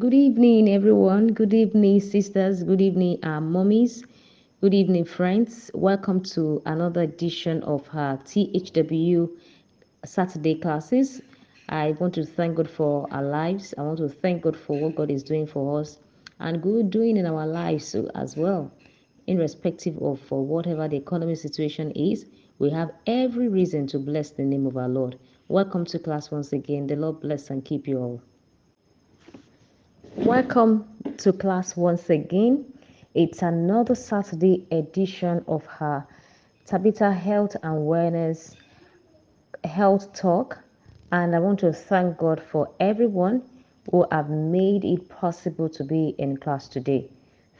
Good evening, everyone. Good evening, sisters. Good evening, mommies. Good evening, friends. Welcome to another edition of her THW Saturday classes. I want to thank God for our lives. I want to thank God for what God is doing for us and good doing in our lives as well. Irrespective of for whatever the economy situation is, we have every reason to bless the name of our Lord. Welcome to class once again. The Lord bless and keep you all. Welcome to class once again. It's another Saturday edition of her Tabitha Health and Wellness Health Talk, and I want to thank God for everyone who have made it possible to be in class today.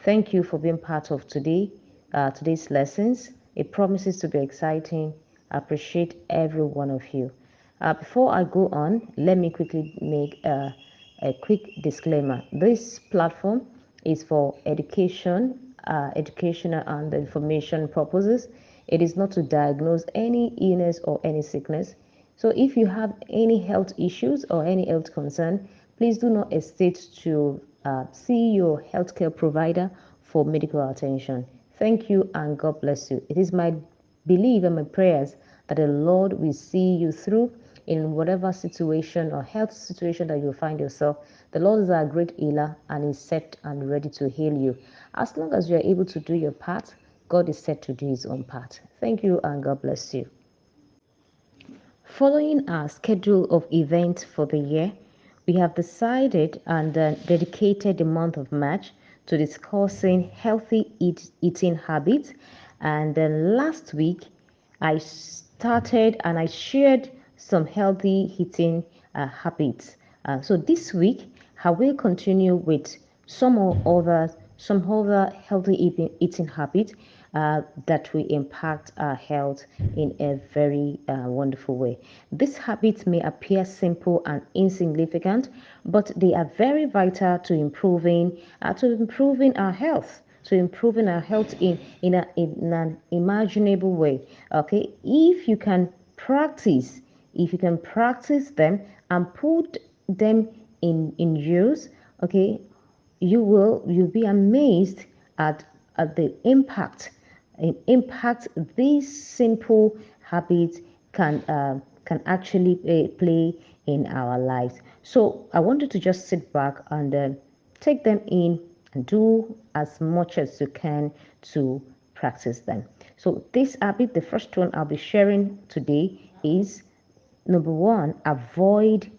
Thank you for being part of today's lessons. It promises to be exciting. I appreciate every one of you. Before I go on, let me quickly make a quick disclaimer. This platform is for educational and information purposes. It is not to diagnose any illness or any sickness. So if you have any health issues or any health concern, please do not hesitate to see your healthcare provider for medical attention. Thank you and God bless you. It is my belief and my prayers that the Lord will see you through in whatever situation or health situation that you find yourself. The Lord is our great healer and is set and ready to heal you. As long as you are able to do your part, God is set to do his own part. Thank you and God bless you. Following our schedule of events for the year, we have decided and dedicated the month of March to discussing healthy eating habits. And then last week, I started and I shared some healthy eating habits. So this week, I will continue with some other healthy eating habits that will impact our health in a very wonderful way. These habits may appear simple and insignificant, but they are very vital to improving our health. To improving our health in an imaginable way. Okay, if you can practice them and put them in use, okay, you'll be amazed at the impact these simple habits can actually play in our lives. So I wanted to just sit back and take them in and do as much as you can to practice them. So this habit, the first one I'll be sharing today is number one, avoid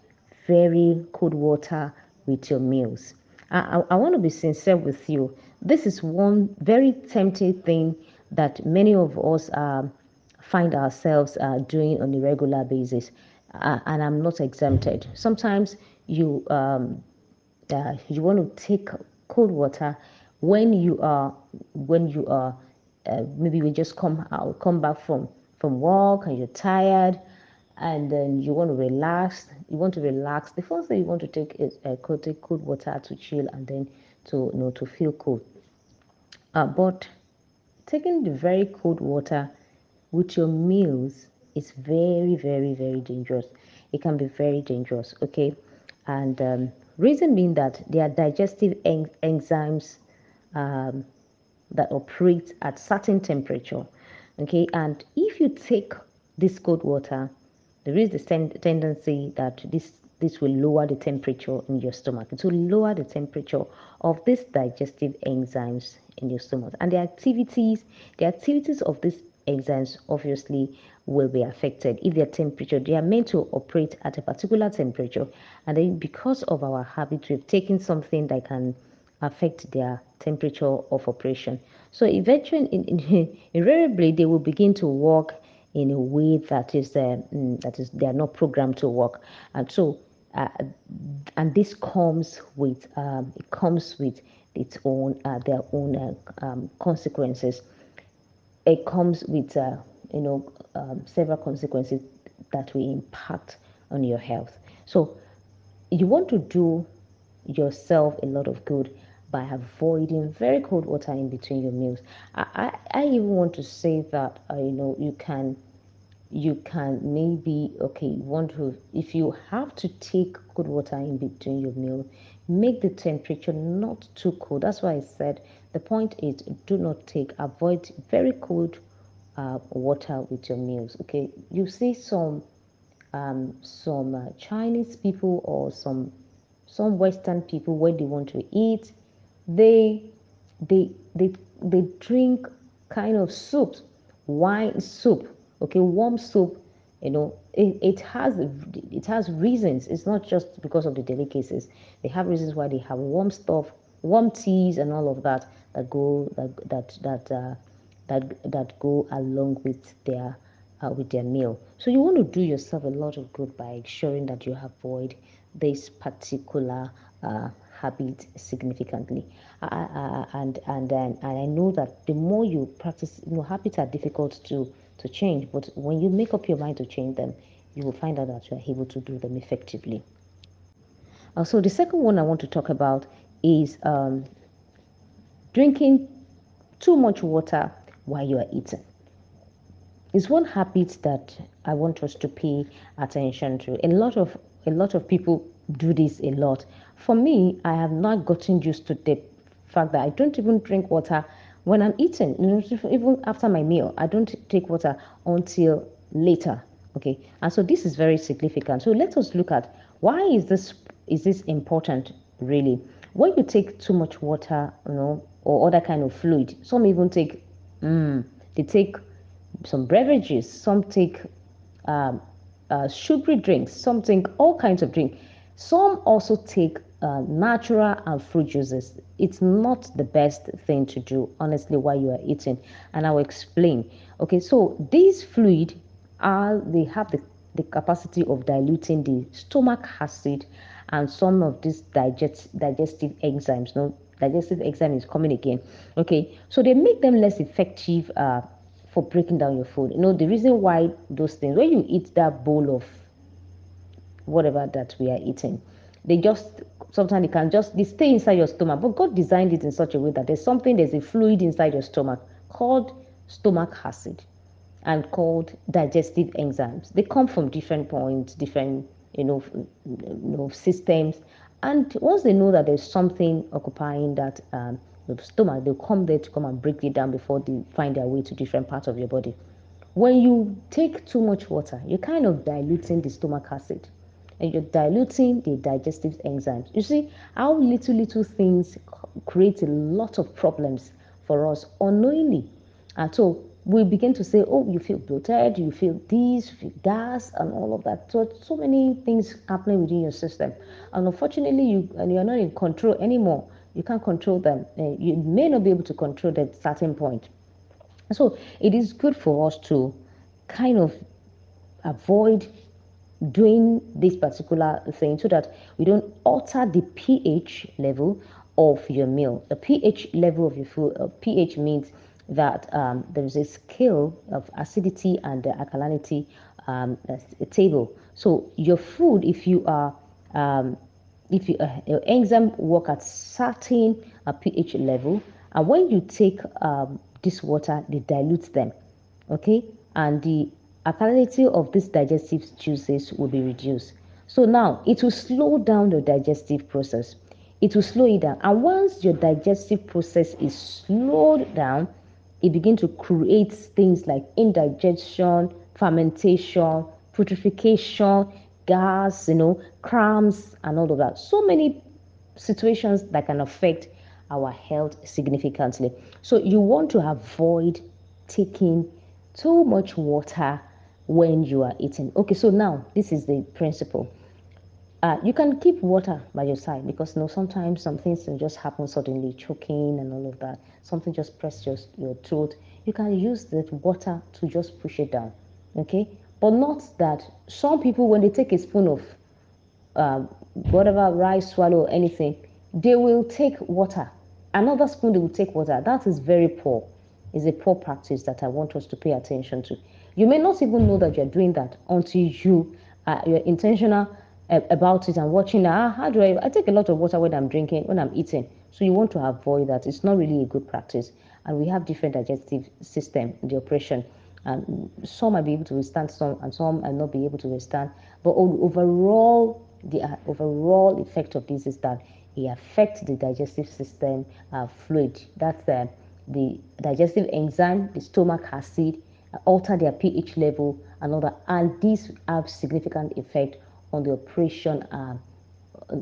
very cold water with your meals. I want to be sincere with you. This is one very tempting thing that many of us find ourselves doing on a regular basis, and I'm not exempted. Sometimes you want to take cold water when you are maybe you just come back from work and you're tired and then you want to relax. The first thing you want to take is take cold water to chill and then to feel cool. But taking the very cold water with your meals is very, very, very dangerous. It can be very dangerous, okay? And reason being that there are digestive enzymes um, that operate at certain temperature, okay? And if you take this cold water, there is the tendency that this will lower the temperature in your stomach. It will lower the temperature of these digestive enzymes in your stomach, and the activities of these enzymes obviously will be affected if their temperature. They are meant to operate at a particular temperature, and then because of our habit, we've taken something that can affect their temperature of operation. So eventually, invariably, they will begin to work in a way that is they are not programmed to work, and so uh, and this comes with its own their own consequences. It comes with several consequences that will impact on your health. So you want to do yourself a lot of good by avoiding very cold water in between your meals. I even want to say that you can maybe, okay, want to, if you have to take cold water in between your meal, Make the temperature not too cold. That's why I said the point is do not avoid very cold water with your meals. Okay, you see some Chinese people or some Western people when they want to eat, they they they they drink kind of soup, wine soup, okay, warm soup. It has reasons. It's not just because of the delicacies. They have reasons why they have warm stuff, warm teas, and all of that that go that go along with their meal. So you want to do yourself a lot of good by ensuring that you avoid this particular habit significantly. And I know that the more you practice, habits are difficult to change, but when you make up your mind to change them, you will find out that you are able to do them effectively. So the second one I want to talk about is drinking too much water while you are eating. Is one habit that I want us to pay attention to. A lot of people do this a lot. For me, I have not gotten used to the fact that I don't even drink water when I'm eating. Even after my meal, I don't take water until later. Okay, and so this is very significant. So let us look at why is this important really. When you take too much water, or other kind of fluid, some even take some beverages, some take sugary drinks, some take all kinds of drink. Some also take natural and fruit juices. It's not the best thing to do, honestly, while you are eating, and I will explain. Okay, so these fluid they have the capacity of diluting the stomach acid and some of these digestive enzymes. No, digestive enzyme is coming again. Okay, so they make them less effective for breaking down your food. The reason why those things, when you eat that bowl of whatever that we are eating, they just sometimes they stay inside your stomach. But God designed it in such a way that there's a fluid inside your stomach called stomach acid and called digestive enzymes. They come from different points, different systems, and once they know that there's something occupying that the stomach, they'll come there to come and break it down before they find their way to different parts of your body. When you take too much water, you're kind of diluting the stomach acid and you're diluting the digestive enzymes. You see how little things create a lot of problems for us unknowingly. And so we begin to say, oh, you feel bloated, you feel this, you feel gas, and all of that. So many things happening within your system. And unfortunately, you're not in control anymore. You can't control them. You may not be able to control them at a certain point. So it is good for us to kind of avoid doing this particular thing so that we don't alter the pH level of your meal. The pH level of your food, pH means that there is a scale of acidity and alkalinity table. So your food, if your enzyme work at certain pH level, and when you take this water, they dilute them, okay, and the alkalinity of these digestive juices will be reduced. So now it will slow down the digestive process. It will slow it down, and once your digestive process is slowed down, it begins to create things like indigestion, fermentation, putrefaction, gas, cramps, and all of that. So many situations that can affect our health significantly. So you want to avoid taking too much water when you are eating. Okay, so now this is the principle. You can keep water by your side because sometimes some things can just happen suddenly, choking and all of that. Something just press your throat. You can use that water to just push it down, okay? But not that some people, when they take a spoon of whatever rice, swallow, or anything, they will take water. Another spoon, they will take water. That is very poor. It's a poor practice that I want us to pay attention to. You may not even know that you're doing that until you're intentional about it and watching. How do I take a lot of water when I'm drinking, when I'm eating. So you want to avoid that. It's not really a good practice. And we have different digestive system in the operation. Some might be able to withstand some, and some might not be able to withstand. But overall, the overall effect of this is that it affects the digestive system fluid. That's the digestive enzyme, the stomach acid, alter their pH level and all that. And these have significant effect on the operation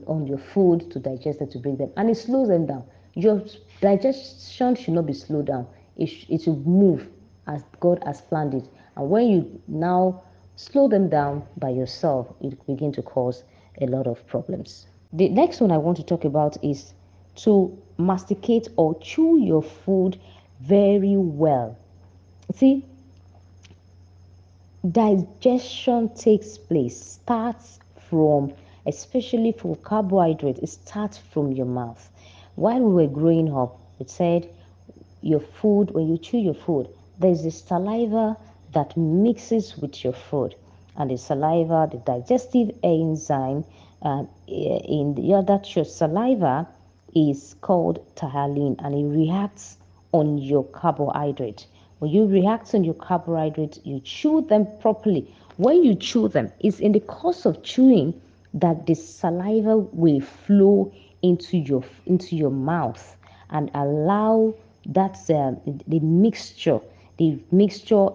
on your food to digest it, to break them, and it slows them down. Your digestion should not be slowed down. It should move as God has planned it. And when you now slow them down by yourself, it begin to cause a lot of problems. The next one I want to talk about is to masticate or chew your food very well. See, digestion takes place, starts from, especially for carbohydrates, it starts from your mouth. While we were growing up, it said your food, when you chew your food, there's a saliva that mixes with your food. And the saliva, the digestive enzyme in the other saliva is called tahalin, and it reacts on your carbohydrate. When you react on your carbohydrates, you chew them properly. When you chew them, it's in the course of chewing that the saliva will flow into your mouth and allow that the mixture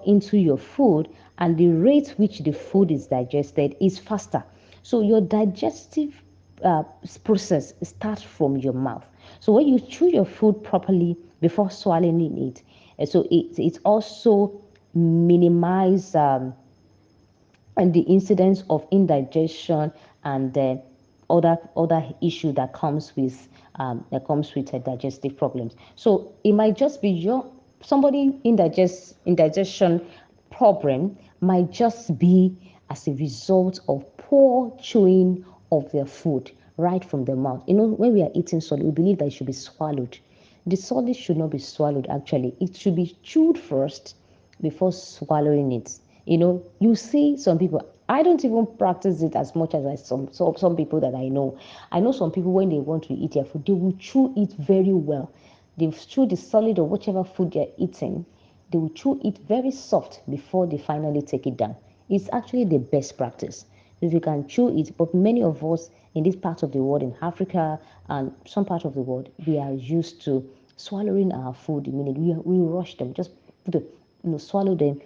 into your food, and the rate which the food is digested is faster. So your digestive uh, process starts from your mouth. So when you chew your food properly before swallowing it, so it also minimize and the incidence of indigestion and other issue that comes with digestive problems. So it might just be somebody indigestion problem might just be as a result of poor chewing of their food right from the mouth. When we are eating solid, we believe that it should be swallowed. The solid should not be swallowed. Actually, it should be chewed first before swallowing it. You see some people, I don't even practice it as much as some people that I know. I know some people, when they want to eat their food, they will chew it very well. They chew the solid or whichever food they're eating, they will chew it very soft before they finally take it down. It's actually the best practice if you can chew it. But many of us in this part of the world, in Africa and some part of the world, we are used to swallowing our food immediately. We rush them, just swallow them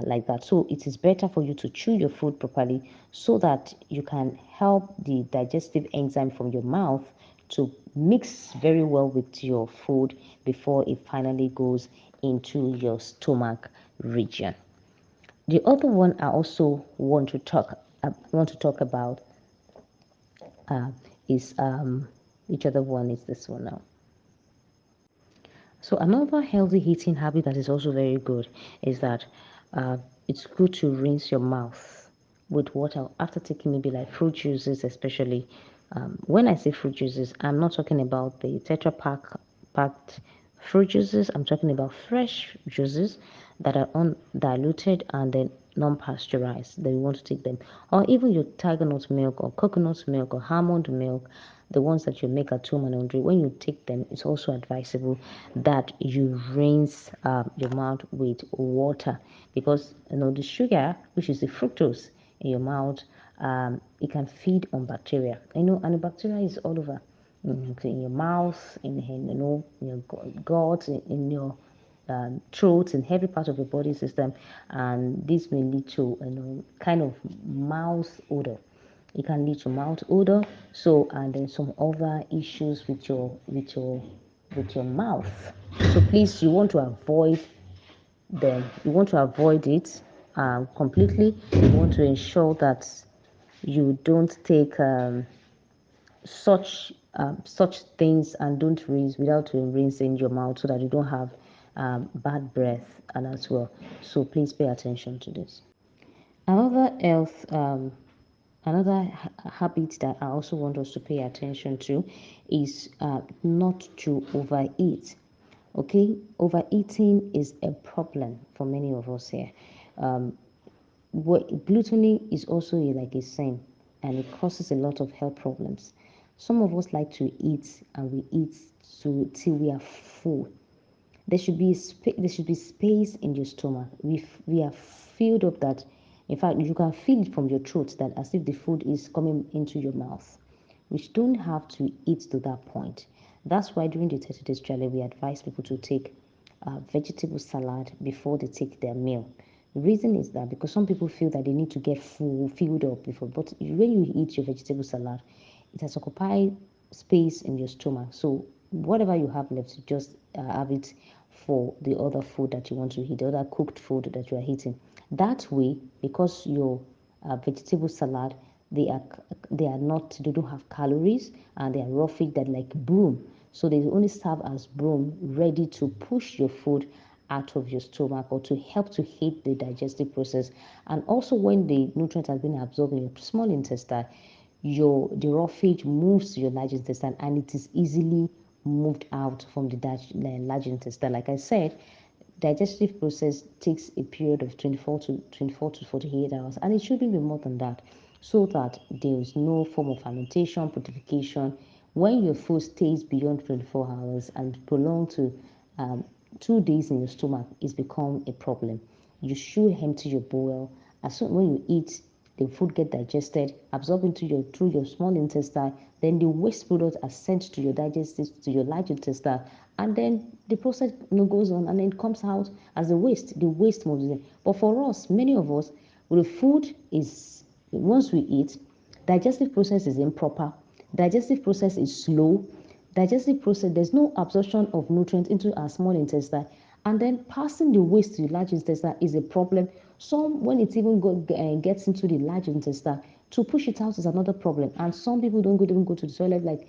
like that. So it is better for you to chew your food properly so that you can help the digestive enzyme from your mouth to mix very well with your food before it finally goes into your stomach region. The other one I also want to talk about is which other one is this one now? So another healthy eating habit that is also very good is that it's good to rinse your mouth with water after taking maybe like fruit juices, especially. When I say fruit juices, I'm not talking about the Tetra packed fruit juices. I'm talking about fresh juices that are undiluted and then non-pasteurized. Then you want to take them, or even your tiger nut milk or coconut milk or almond milk, the ones that you make at home and laundry. When you take them, it's also advisable that you rinse your mouth with water, because the sugar, which is the fructose in your mouth, it can feed on bacteria. And the bacteria is all over, in your mouth, in your gut, in your throat, in every part of your body system, and this may lead to kind of mouth odor. It can lead to mouth odor. So, and then some other issues with your mouth. So please, you want to avoid it completely. You want to ensure that you don't take such things and don't rinse without rinsing your mouth, so that you don't have bad breath and as well. So please pay attention to this. Another health Another habit that I also want us to pay attention to is not to overeat. Okay, overeating is a problem for many of us here. Gluttony is also like a sin, and it causes a lot of health problems. Some of us like to eat, and we eat till we are full. There should be space in your stomach. We are filled up that, in fact, you can feel it from your throat, that as if the food is coming into your mouth. We don't have to eat to that point. That's why during the 30 days challenge, we advise people to take vegetable salad before they take their meal. The reason is that because some people feel that they need to get full, filled up before, but when you eat your vegetable salad, it has occupied space in your stomach. So whatever you have left, you just have it for the other food that you want to eat, the other cooked food that you are eating. That way, because your vegetable salad, they don't have calories, and they are roughly that like broom. So they only serve as broom ready to push your food out of your stomach or to help to aid the digestive process. And also when the nutrient has been absorbed in your small intestine, the roughage moves to your large intestine, and it is easily moved out from the large intestine. Like I said, digestive process takes a period of 24 to 48 hours, and it shouldn't be more than that, so that there is no form of fermentation, putrefaction. When your food stays beyond 24 hours and prolonged to 2 days in your stomach, it's become a problem. You should empty your bowel. As soon when you eat, the food get digested, absorbed into your through your small intestine. Then the waste products are sent to your digestive to your large intestine, and then the process goes on, and then it comes out as a waste. The waste moves in. But for us, many of us, the food is once we eat, digestive process is improper. Digestive process is slow. Digestive process, there's no absorption of nutrients into our small intestine, and then passing the waste to the large intestine is a problem. Some, when it even gets into the large intestine, to push it out is another problem. And some people don't even go to the toilet like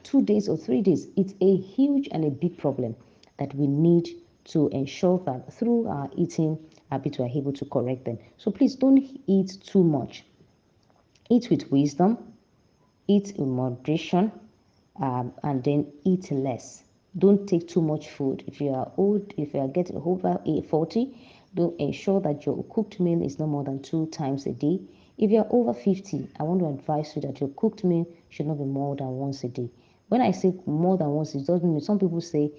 2 days or 3 days. It's a huge and a big problem that we need to ensure that through our eating habit we are able to correct them. So please don't eat too much. Eat with wisdom, eat in moderation, and then eat less. Don't take too much food. If you are old, if you are getting over 40, don't ensure that your cooked meal is no more than 2 times a day. If you are over 50, I want to advise you that your cooked meal should not be more than once a day. When I say more than once, it doesn't mean some people say,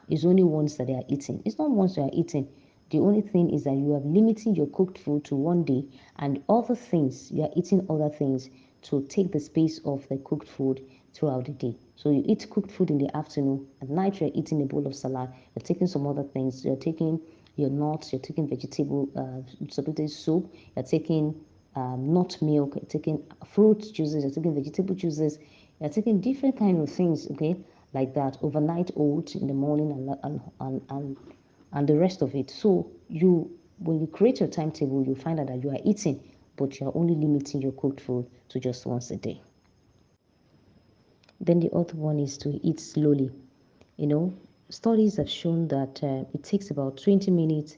it's only once that they are eating. It's not once you are eating. The only thing is that you are limiting your cooked food to one day, and other things, you are eating other things to take the space of the cooked food throughout the day. So you eat cooked food in the afternoon. At night, you're eating a bowl of salad. You're taking some other things. You're taking your nuts. You're taking vegetable, soup. You're taking nut milk. You're taking fruit juices. You're taking vegetable juices. You're taking different kind of things, okay, like that. Overnight oats in the morning, and the rest of it. So when you create your timetable, you find out that you are eating, but you are only limiting your cooked food to just once a day. Then the other one is to eat slowly. You know, studies have shown that it takes about 20 minutes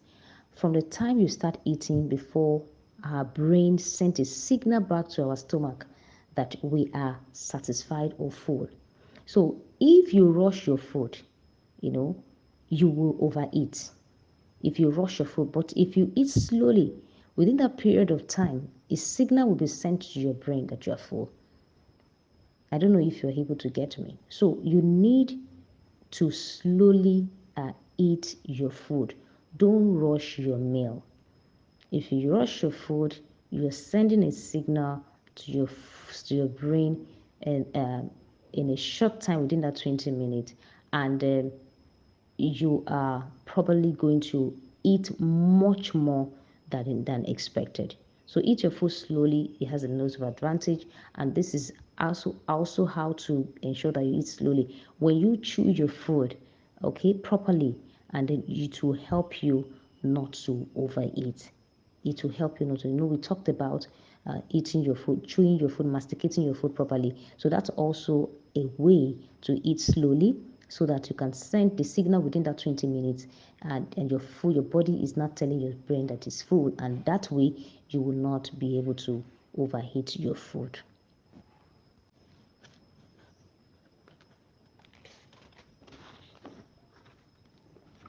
from the time you start eating before our brain sends a signal back to our stomach that we are satisfied or full. So if you rush your food, you know, you will overeat if you rush your food. But if you eat slowly, within that period of time, a signal will be sent to your brain that you are full. I don't know if you're able to get me. So you need to slowly eat your food. Don't rush your meal. If you rush your food, you're sending a signal to your brain, and in a short time within that 20 minutes, and you are probably going to eat much more than expected. So eat your food slowly. It has a lot of advantage, and this is also how to ensure that you eat slowly. When you chew your food, okay, properly, and then it will help you not to overeat. It will help you not to. We talked about eating your food, chewing your food, masticating your food properly. So that's also a way to eat slowly, so that you can send the signal within that 20 minutes, and your body is not telling your brain that it's full, and that way you will not be able to overeat your food.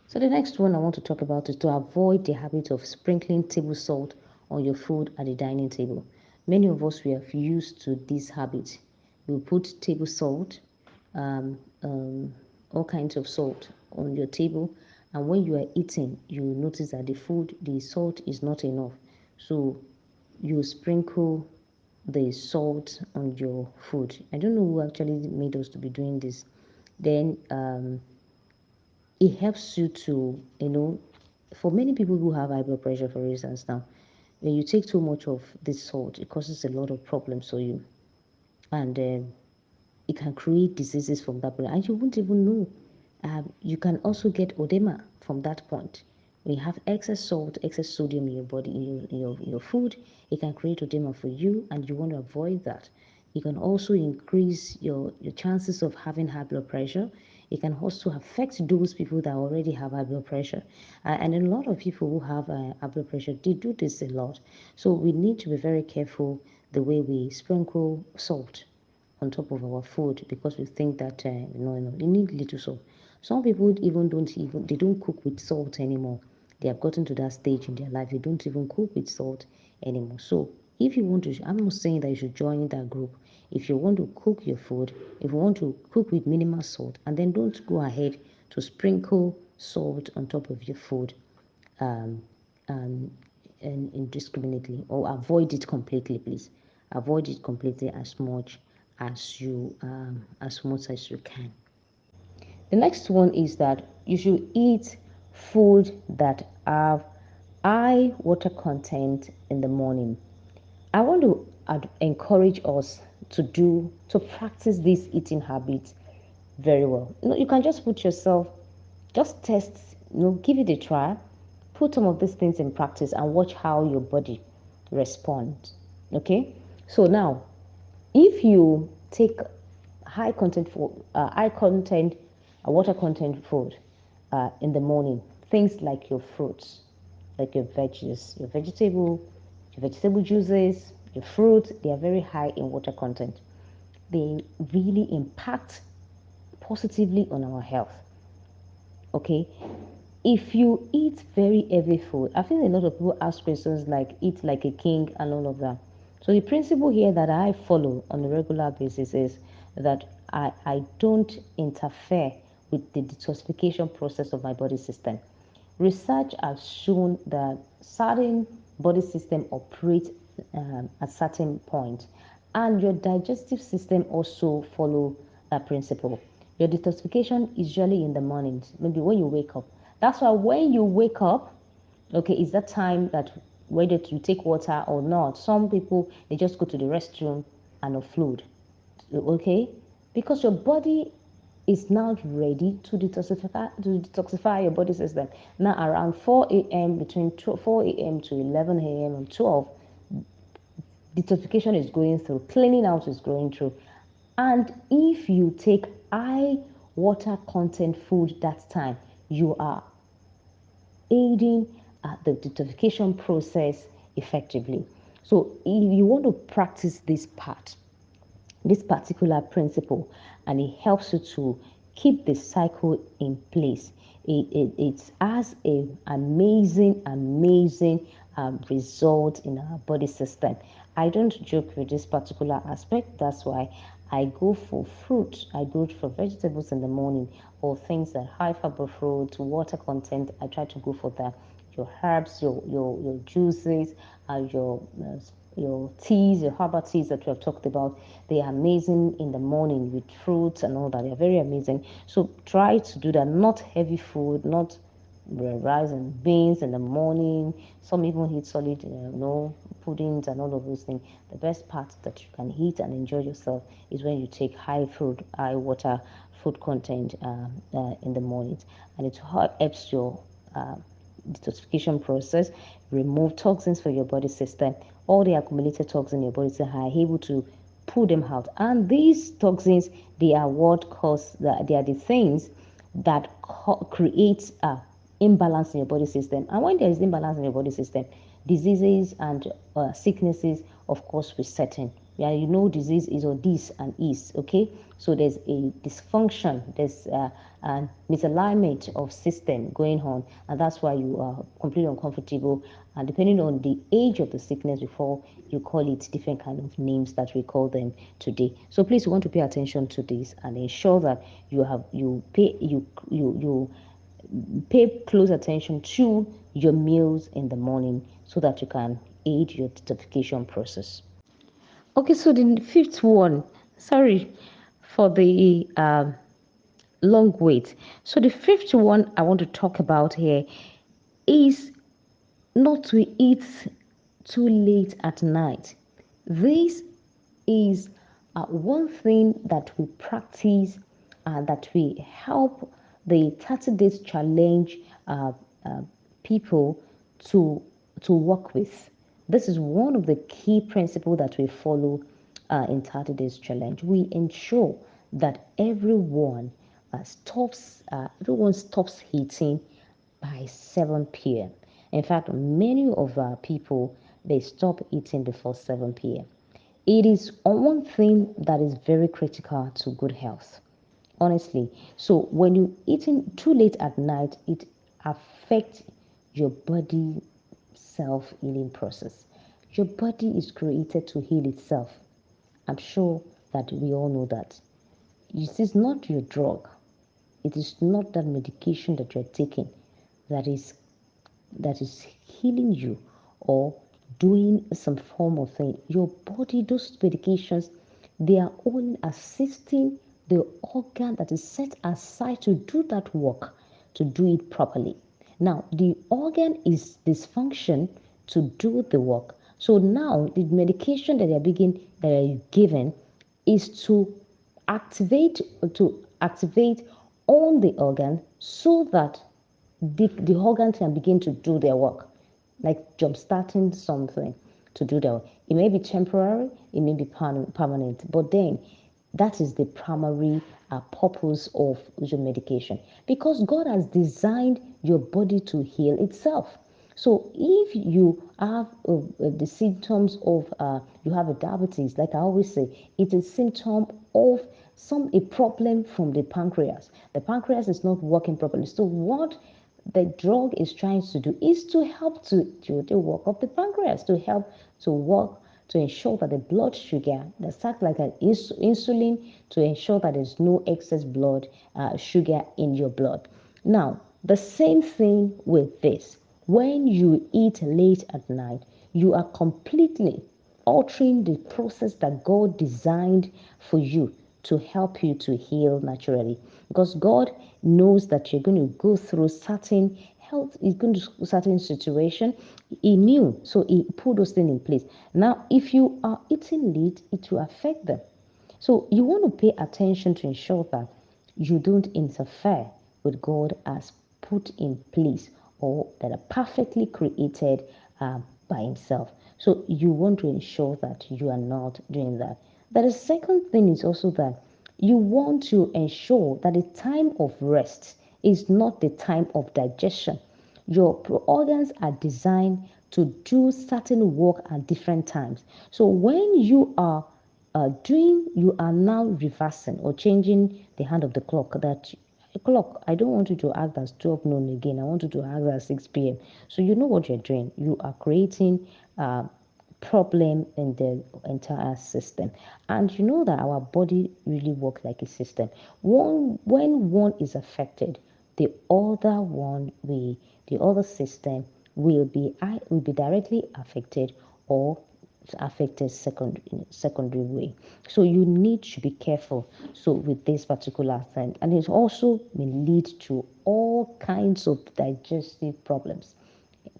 So the next one I want to talk about is to avoid the habit of sprinkling table salt on your food at the dining table. Many of us, we have used to this habit. You put table salt, um, um, all kinds of salt on your table, and when you are eating, you notice that the salt is not enough. So you sprinkle the salt on your food. I don't know who actually made us to be doing this. Then it helps you to, for many people who have high blood pressure, for instance, now, when you take too much of this salt, it causes a lot of problems for you. And it can create diseases from that point, and you won't even know. You can also get edema from that point. When you have excess salt, excess sodium in your body, in your food, it can create edema for you, and you want to avoid that. It can also increase your chances of having high blood pressure. It can also affect those people that already have high blood pressure. And a lot of people who have high blood pressure, they do this a lot. So we need to be very careful the way we sprinkle salt on top of our food, because we think that you need little salt. Some people even they don't cook with salt anymore. They have gotten to that stage in their life, they don't even cook with salt anymore. So if you want to, I'm not saying that you should join that group. If you want to cook your food, if you want to cook with minimal salt, and then don't go ahead to sprinkle salt on top of your food, um, um, and indiscriminately, or avoid it completely, please. Avoid it completely as much as you can. The next one is that you should eat food that have high water content in the morning. I want to encourage us to practice this eating habit very well. You can just put yourself, just test, give it a try, put some of these things in practice and watch how your body responds. Okay? So now, if you take high content, water content food in the morning, things like your fruits, like your veggies, your vegetable juices, your fruits, they are very high in water content. They really impact positively on our health. Okay, if you eat very heavy food, I think a lot of people ask questions like eat like a king and all of that. So the principle here that I follow on a regular basis is that I don't interfere with the detoxification process of my body system. Research has shown that certain body system operate at certain point, and your digestive system also follow that principle. Your detoxification is usually in the mornings, maybe when you wake up. That's why when you wake up, okay, it's that time that whether you take water or not, some people they just go to the restroom and offload, okay, because your body is now ready to detoxify your body system. Now around 4 a.m., between 4 a.m. to 11 a.m. and 12, detoxification is going through, cleaning out is going through. And if you take high water content food that time, you are aiding the detoxification process effectively. So if you want to practice this particular principle, and it helps you to keep the cycle in place. It has an amazing result in our body system. I don't joke with this particular aspect. That's why I go for fruit, I go for vegetables in the morning, or things that high fiber fruit, water content. I try to go for that. Your herbs, your juices, your teas, your herbal teas that we have talked about, they are amazing in the morning with fruits and all that. They are very amazing. So try to do that. Not heavy food, not rice and beans in the morning. Some even eat solid, puddings and all of those things. The best part that you can eat and enjoy yourself is when you take high water food content in the mornings, and it helps your uh, detoxification process, remove toxins for your body system. All the accumulated toxins in your body system are able to pull them out. And these toxins, they are they are the things that create imbalance in your body system. And when there is imbalance in your body system, diseases and sicknesses, of course, will set in. Yeah, disease is or this and is, okay? So there's a dysfunction, there's a misalignment of system going on, and that's why you are completely uncomfortable. And depending on the age of the sickness, before you call it different kind of names that we call them today. So please, you want to pay attention to this and ensure that you pay close attention to your meals in the morning so that you can aid your detoxification process. Okay, so the fifth one, sorry for the long wait. So the fifth one I want to talk about here is not to eat too late at night. This is one thing that we practice, that we help the 30 days challenge uh, uh, people to work with. This is one of the key principles that we follow in 30 days challenge. We ensure that everyone stops eating by 7 p.m. In fact, many of our people, they stop eating before 7 p.m. It is one thing that is very critical to good health, honestly. So when you eating too late at night, it affects your body self-healing process. Your body is created to heal itself. I'm sure that we all know that. It is not your drug. It is not that medication that you're taking that is healing you or doing some form of thing. Your body, those medications, they are only assisting the organ that is set aside to do that work, to do it properly. Now, the organ is dysfunction to do the work. So now the medication that are given is to activate on the organ so that the organ can begin to do their work, like jump starting something to do their work. It may be temporary, it may be permanent, but then that is the primary purpose of your medication, because God has designed your body to heal itself. So if you have the symptoms of you have a diabetes, like I always say, it's a symptom of a problem from the pancreas. The pancreas is not working properly. So what the drug is trying to do is to help to do the work of the pancreas, to help to work to ensure that the blood sugar that acts like an insulin, to ensure that there's no excess blood sugar in your blood. Now, the same thing with this. When you eat late at night, you are completely altering the process that God designed for you to help you to heal naturally. Because God knows that you're going to go through certain health, is going to certain situation. He knew, so he put those things in place. Now, if you are eating late, it will affect them. So you want to pay attention to ensure that you don't interfere with God has put in place or that are perfectly created by Himself. So you want to ensure that you are not doing that. The second thing is also that you want to ensure that the time of rest is not the time of digestion. Your organs are designed to do certain work at different times. So when you are you are now reversing or changing the hand of the clock. That clock, I don't want you to act as 12 noon again. I want you to act as 6 p.m. So you know what you're doing. You are creating problem in the entire system, and you know that our body really works like a system. When one is affected, the other system will be directly affected or affected secondary way. So you need to be careful so with this particular thing, and it also may lead to all kinds of digestive problems,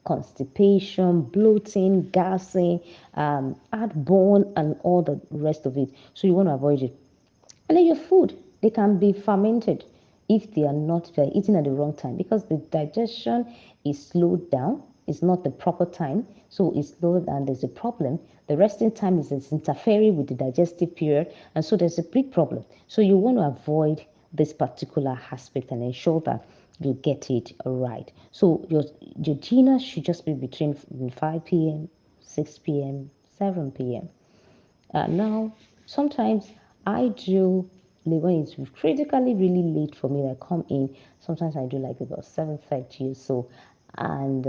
constipation, bloating, gassing, heartburn, and all the rest of it. So you want to avoid it. And then your food, they can be fermented if they are not they're eaten at the wrong time, because the digestion is slowed down. It's not the proper time, so it's slowed down. There's a problem. The resting time is interfering with the digestive period, and so there's a big problem. So you want to avoid this particular aspect and ensure that you get it right. So your dinner should just be between 5 p.m., 6 p.m., 7 p.m. Now, sometimes I do, when it's critically really late for me, I come in, sometimes I do like about 7:30 or so, and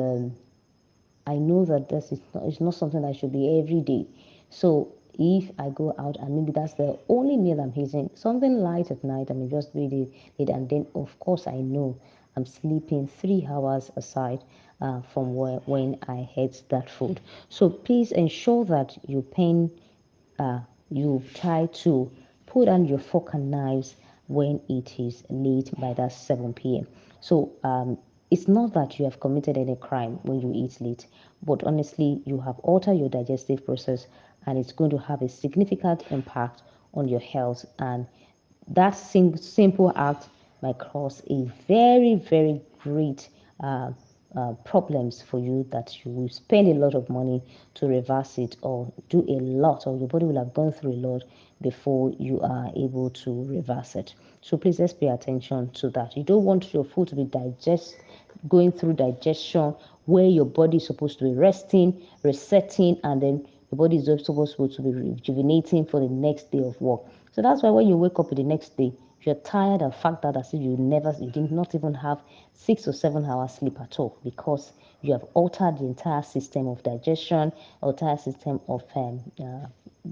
I know that this is not, it's not something that should be every day. So if I go out and maybe that's the only meal I'm eating, something light at night, I may just read it, and then of course I know I'm sleeping 3 hours aside from when I had that food. So please ensure that you pay you try to put on your fork and knives when it is late by that 7 p.m. So it's not that you have committed any crime when you eat late, but honestly, you have altered your digestive process, and it's going to have a significant impact on your health. And that simple act might cause a very, very great problems for you, that you will spend a lot of money to reverse it, or do a lot, or your body will have gone through a lot before you are able to reverse it. So please, let's pay attention to that. You don't want your food to be going through digestion where your body is supposed to be resting, resetting, and then the body is also supposed to be rejuvenating for the next day of work. So that's why when you wake up the next day, you're tired and fact that as if you did not even have 6 or 7 hours sleep at all, because you have altered the entire system of digestion, entire system of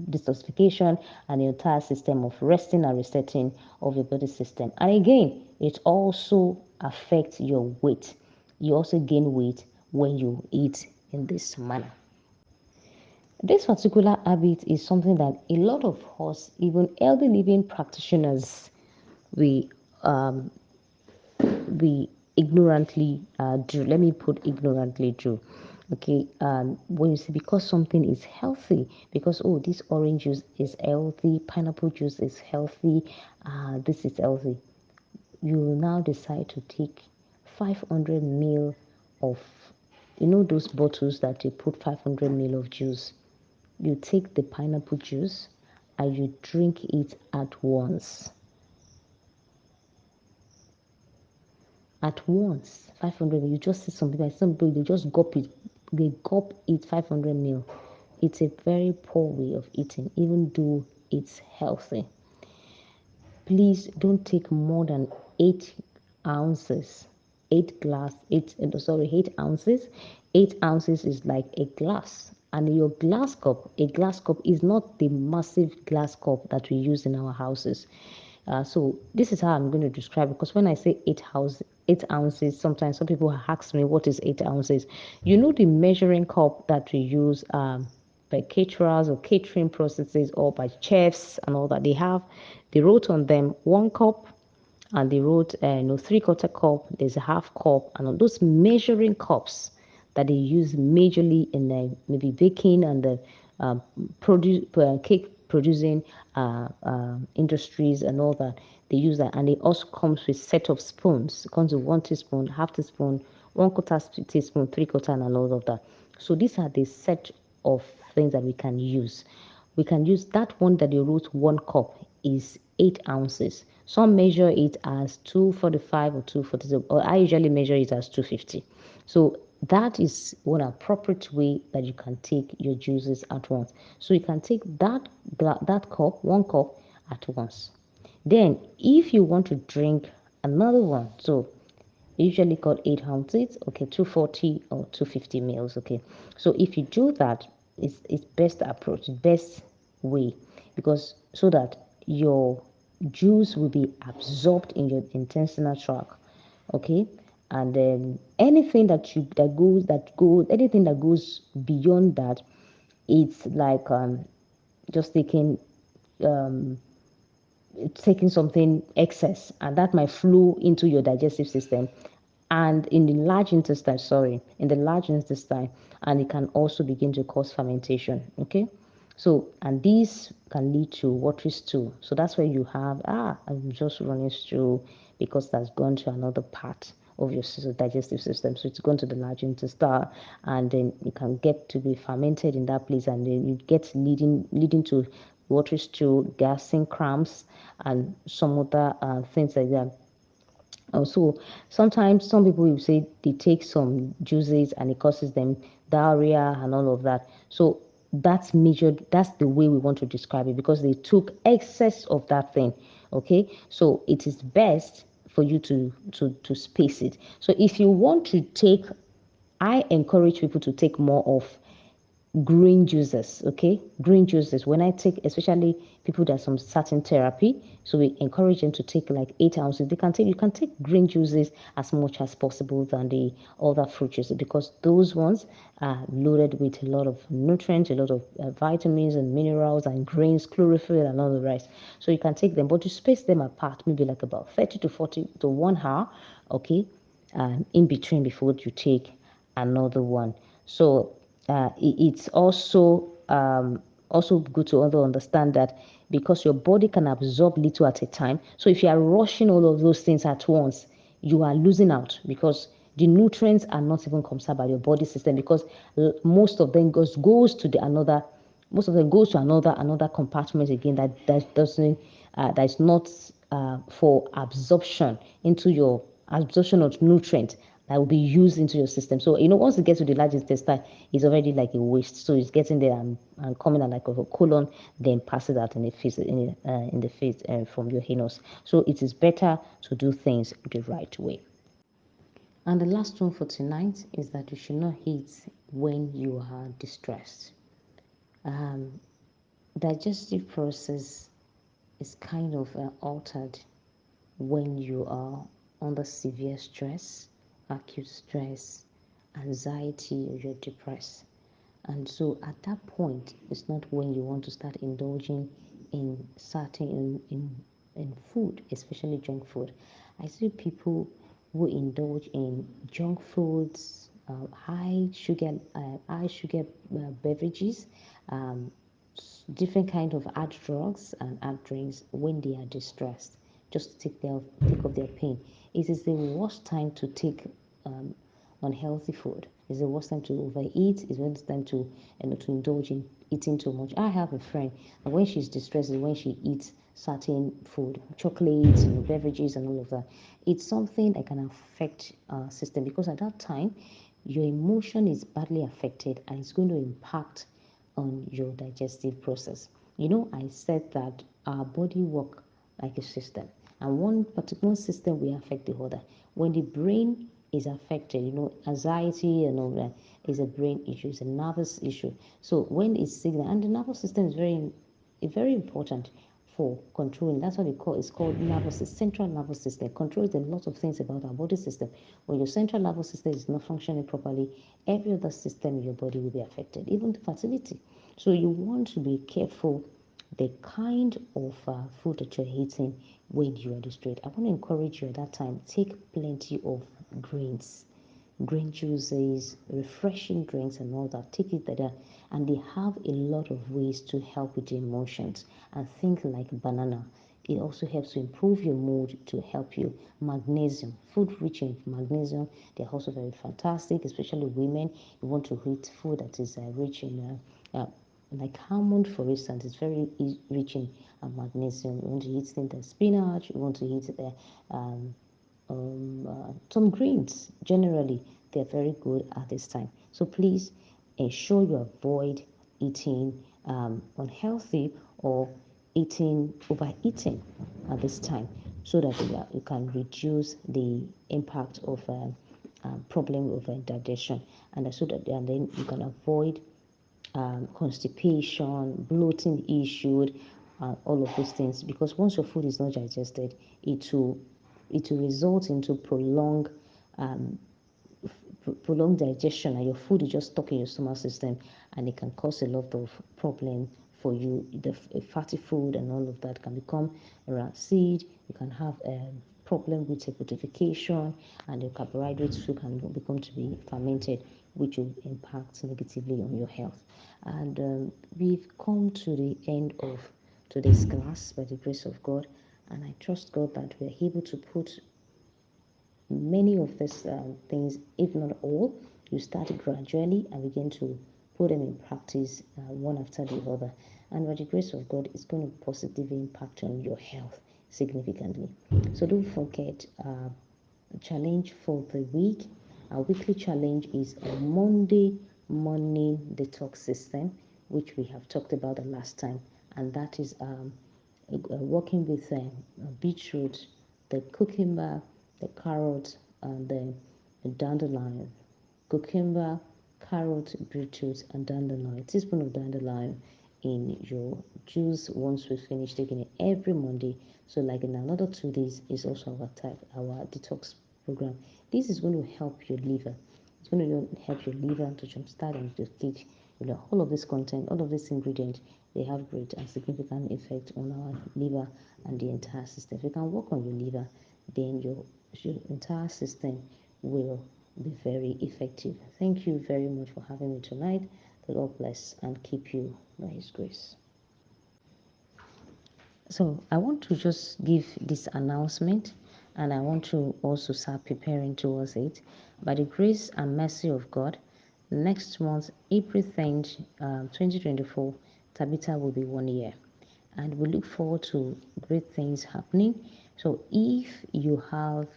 detoxification, and the entire system of resting and resetting of your body system. And again, it also affects your weight. You also gain weight when you eat in this manner. This particular habit is something that a lot of us, even healthy living practitioners, we um, we ignorantly do. Let me put ignorantly do. Okay, when you say because something is healthy, because oh, this orange juice is healthy, pineapple juice is healthy, this is healthy, you will now decide to take 500 ml of, those bottles that you put 500 ml of juice. You take the pineapple juice and you drink it at once. At once, 500 ml. You just see some people, they just gulp it. They gulp it 500 ml. It's a very poor way of eating, even though it's healthy. Please don't take more than 8 ounces. 8 ounces. 8 ounces is like a glass. And your a glass cup is not the massive glass cup that we use in our houses. So this is how I'm going to describe it, because when I say 8 ounces, sometimes some people ask me what is 8 ounces. You know the measuring cup that we use by caterers or catering processes, or by chefs and all that. They wrote on them 1 cup, and they wrote 3/4 cup, there's a half cup, and on those measuring cups that they use majorly in the maybe baking and the cake producing industries and all that. They use that, and it also comes with set of spoons. It comes with 1 teaspoon, half teaspoon, 1/4 teaspoon, 3/4, and all of that. So these are the set of things that we can use. We can use that one that they wrote 1 cup is 8 ounces. Some measure it as 245 or 240, or I usually measure it as 250. So that is one appropriate way that you can take your juices at once. So you can take that cup, 1 cup at once. Then, if you want to drink another one, so usually called 8 ounces, okay, 240 or 250 mils, okay. So if you do that, it's best approach, best way, because so that your juice will be absorbed in your intestinal tract, okay. And then anything anything that goes beyond that, it's like just um taking something excess, and that might flow into your digestive system and in the large intestine, and it can also begin to cause fermentation, okay. So, and these can lead to watery stool. So that's where you have I'm just running stool, because that's gone to another part of your digestive system. So it's gone to the large intestine, and then it can get to be fermented in that place, and then it gets leading to watery stool, gassing, cramps, and some other things like that. Also, sometimes some people will say they take some juices and it causes them diarrhea and all of that. So that's measured. That's the way we want to describe it, because they took excess of that thing. Okay, so it is best for you to space it. So if you want to take, I encourage people to take more of green juices. Okay, green juices, when I take, especially people that some certain therapy, so we encourage them to take like 8 ounces. They can take, you can take green juices as much as possible than the other fruit juices, because those ones are loaded with a lot of nutrients, a lot of vitamins and minerals and grains, chlorophyll and all the rest. So you can take them, but you space them apart, maybe like about 30 to 40 to 1 hour, okay, in between before you take another one. So it's also good to understand that, because your body can absorb little at a time. So if you are rushing all of those things at once, you are losing out, because the nutrients are not even conserved by your body system, because most of them goes to the another most of them goes to another compartment again, that doesn't that is not for absorption into your absorption of nutrient that will be used into your system. So once it gets to the large intestine, it's already like a waste. So it's getting there and coming out like a colon, then passes out in the face from your anus. So it is better to do things the right way. And the last one for tonight is that you should not eat when you are distressed. Um, Digestive process is kind of altered when you are under severe stress, acute stress, anxiety, or you're depressed. And so at that point, it's not when you want to start indulging in certain in food, especially junk food. I see people who indulge in junk foods, high sugar beverages, um, different kind of hard drugs and hard drinks when they are distressed, just to take off their pain. It is the worst time to take unhealthy food. It's the worst time to overeat. It's the worst time to indulge in eating too much. I have a friend, and when she's distressed is when she eats certain food, chocolates, beverages, and all of that. It's something that can affect our system, because at that time, your emotion is badly affected, and it's going to impact on your digestive process. I said that our body work like a system, and one particular system will affect the other. When the brain is affected, anxiety and all that is a brain issue, it's a nervous issue. So when it's signal, and the nervous system is very important for controlling. That's what it's called nervous system, central nervous system. It controls a lot of things about our body system. When your central nervous system is not functioning properly, every other system in your body will be affected, even the fertility. So you want to be careful the kind of food that you're eating when you are distressed. I want to encourage you at that time, take plenty of greens, green juices, refreshing drinks, and all that. Take it there, and they have a lot of ways to help with the emotions. And think like banana. It also helps to improve your mood, to help you. Magnesium, food rich in magnesium, they're also very fantastic, especially women. You want to eat food that is rich in like almond, for instance, is very rich in magnesium. You want to eat things like spinach. You want to eat some greens. Generally, they're very good at this time. So please ensure you avoid eating unhealthy or overeating at this time, so that you can reduce the impact of problem of digestion, and then you can avoid constipation, bloating issues, all of those things. Because once your food is not digested, it will result into um, prolonged digestion, and your food is just stuck in your stomach system, and it can cause a lot of problem for you. The fatty food and all of that can become rancid. You can have a problem with acidification, and your carbohydrates too can become to be fermented, which will impact negatively on your health. And we've come to the end of today's class by the grace of God, and I trust God that we're able to put many of these things, if not all. You start gradually and begin to put them in practice one after the other. And by the grace of God, it's going to positively impact on your health significantly. So don't forget, challenge for the week. Our weekly challenge is a Monday morning detox system, which we have talked about the last time, and that is working with beetroot, the cucumber, the carrot, and the dandelion. Cucumber, carrot, beetroot, and dandelion. Teaspoon of dandelion in your juice once we finish taking it every Monday. So like in another 2 days is also our detox program. This is going to help your liver. It's going to help your liver to jumpstart and to teach. All of this content, all of these ingredients, they have great and significant effect on our liver and the entire system. If you can work on your liver, then your entire system will be very effective. Thank you very much for having me tonight. The Lord bless and keep you by His grace. So I want to just give this announcement, and I want to also start preparing towards it. By the grace and mercy of God, next month, April 10th, 2024, Tabitha will be 1 year. And we look forward to great things happening. So if you have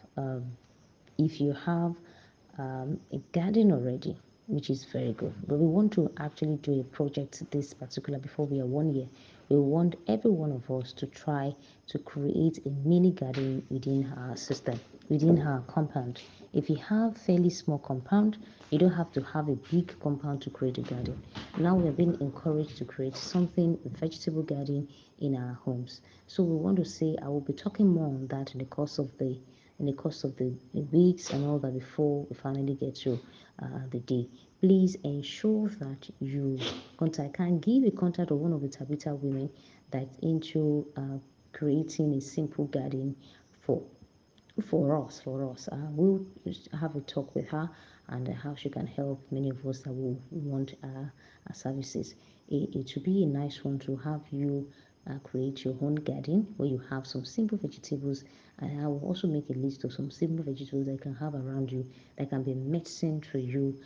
a garden already, which is very good. But we want to actually do a project this particular before we are 1 year. We want every one of us to try to create a mini garden within our system, within our compound. If you have fairly small compound, you don't have to have a big compound to create a garden. Now we're being encouraged to create something, a vegetable garden in our homes. So we want to say I will be talking more on that in the course of the weeks and all that before we finally get to the day. Please ensure that you contact, can give a contact of one of the Tabitha women that's into creating a simple garden for for us. We'll have a talk with her and how she can help many of us that will want our services. It will be a nice one to have you create your own garden where you have some simple vegetables, and I will also make a list of some simple vegetables that you can have around you that can be medicine for you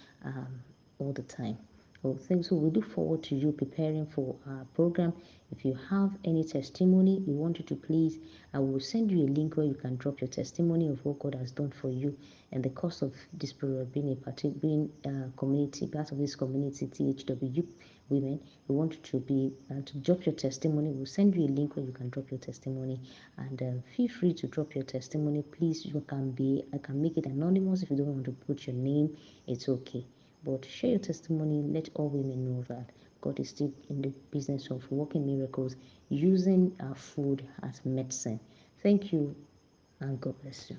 all the time. Well, thanks. So we look forward to you preparing for our program. If you have any testimony you want you to please, I will send you a link where you can drop your testimony of what God has done for you and the cost of this period being being community part of this community THW women. We want you to be to drop your testimony. We'll send you a link where you can drop your testimony, and feel free to drop your testimony. Please, I can make it anonymous if you don't want to put your name. It's okay. But share your testimony, let all women know that God is still in the business of working miracles using our food as medicine. Thank you, and God bless you.